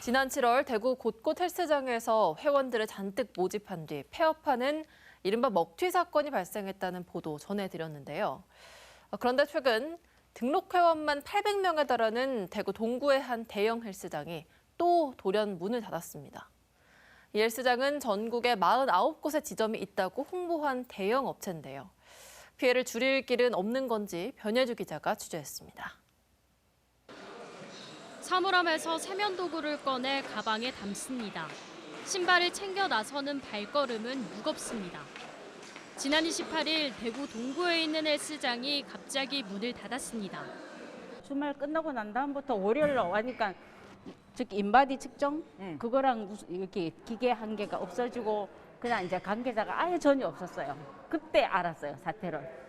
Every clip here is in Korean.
지난 7월 대구 곳곳 헬스장에서 회원들을 잔뜩 모집한 뒤 폐업하는 이른바 먹튀 사건이 발생했다는 보도 전해드렸는데요. 그런데 최근 등록 회원만 800명에 달하는 대구 동구의 한 대형 헬스장이 또 돌연 문을 닫았습니다. 이 헬스장은 전국에 49곳의 지점이 있다고 홍보한 대형 업체인데요. 피해를 줄일 길은 없는 건지 변예주 기자가 취재했습니다. 사물함에서 세면도구를 꺼내 가방에 담습니다. 신발을 챙겨 나서는 발걸음은 무겁습니다. 지난 28일 대구 동구에 있는 헬스장이 갑자기 문을 닫았습니다. 주말 끝나고 난 다음부터 월요일로 와니까 즉 인바디 측정 그거랑 이렇게 기계 한 개가 없어지고 그냥 이제 관계자가 아예 전혀 없었어요. 그때 알았어요, 사태를.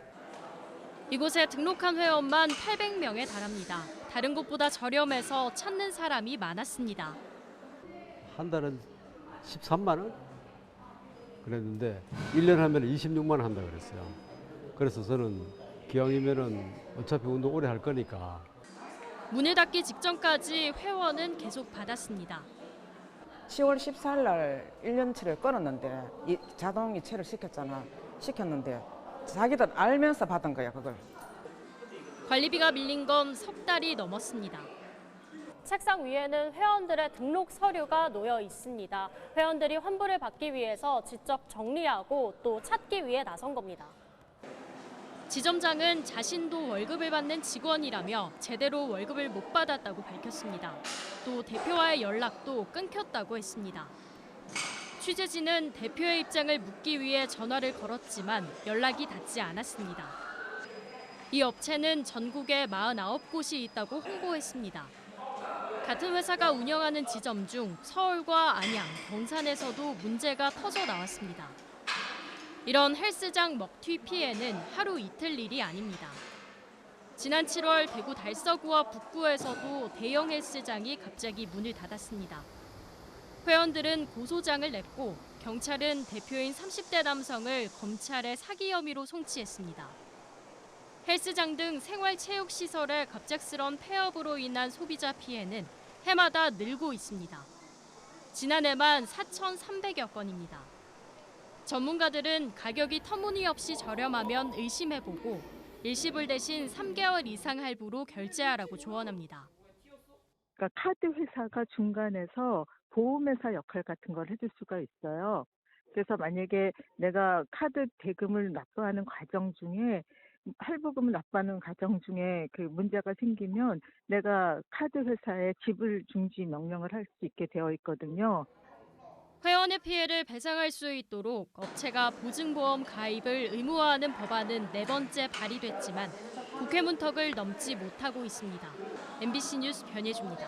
이곳에 등록한 회원만 800명에 달합니다. 다른 곳보다 저렴해서 찾는 사람이 많았습니다. 한 달은 13만 원? 그랬는데 1년 하면 26만 원 한다 그랬어요. 그래서 저는 기왕이면은 어차피 운동 오래 할 거니까. 문을 닫기 직전까지 회원은 계속 받았습니다. 10월 14일 날 1년치를 끊었는데 이 자동 이체를 시켰는데 자기들 알면서 받은 거야, 그걸. 관리비가 밀린 건 석 달이 넘었습니다. 책상 위에는 회원들의 등록 서류가 놓여 있습니다. 회원들이 환불을 받기 위해서 직접 정리하고 또 찾기 위해 나선 겁니다. 지점장은 자신도 월급을 받는 직원이라며 제대로 월급을 못 받았다고 밝혔습니다. 또 대표와의 연락도 끊겼다고 했습니다. 취재진은 대표의 입장을 묻기 위해 전화를 걸었지만 연락이 닿지 않았습니다. 이 업체는 전국에 49곳이 있다고 홍보했습니다. 같은 회사가 운영하는 지점 중 서울과 안양, 경산에서도 문제가 터져 나왔습니다. 이런 헬스장 먹튀 피해는 하루 이틀 일이 아닙니다. 지난 7월 대구 달서구와 북구에서도 대형 헬스장이 갑자기 문을 닫았습니다. 회원들은 고소장을 냈고 경찰은 대표인 30대 남성을 검찰에 사기 혐의로 송치했습니다. 헬스장 등 생활체육시설의 갑작스런 폐업으로 인한 소비자 피해는 해마다 늘고 있습니다. 지난해만 4,300여 건입니다. 전문가들은 가격이 터무니없이 저렴하면 의심해보고 일시불 대신 3개월 이상 할부로 결제하라고 조언합니다. 그러니까 카드 회사가 중간에서 보험회사 역할 같은 걸 해줄 수가 있어요. 그래서 만약에 내가 카드 대금을 납부하는 과정 중에 할부금을 납부하는 과정 중에 그 문제가 생기면 내가 카드 회사에 지불 중지 명령을 할 수 있게 되어 있거든요. 회원의 피해를 배상할 수 있도록 업체가 보증보험 가입을 의무화하는 법안은 4번째 발의됐지만 국회 문턱을 넘지 못하고 있습니다. MBC 뉴스 변예주입니다.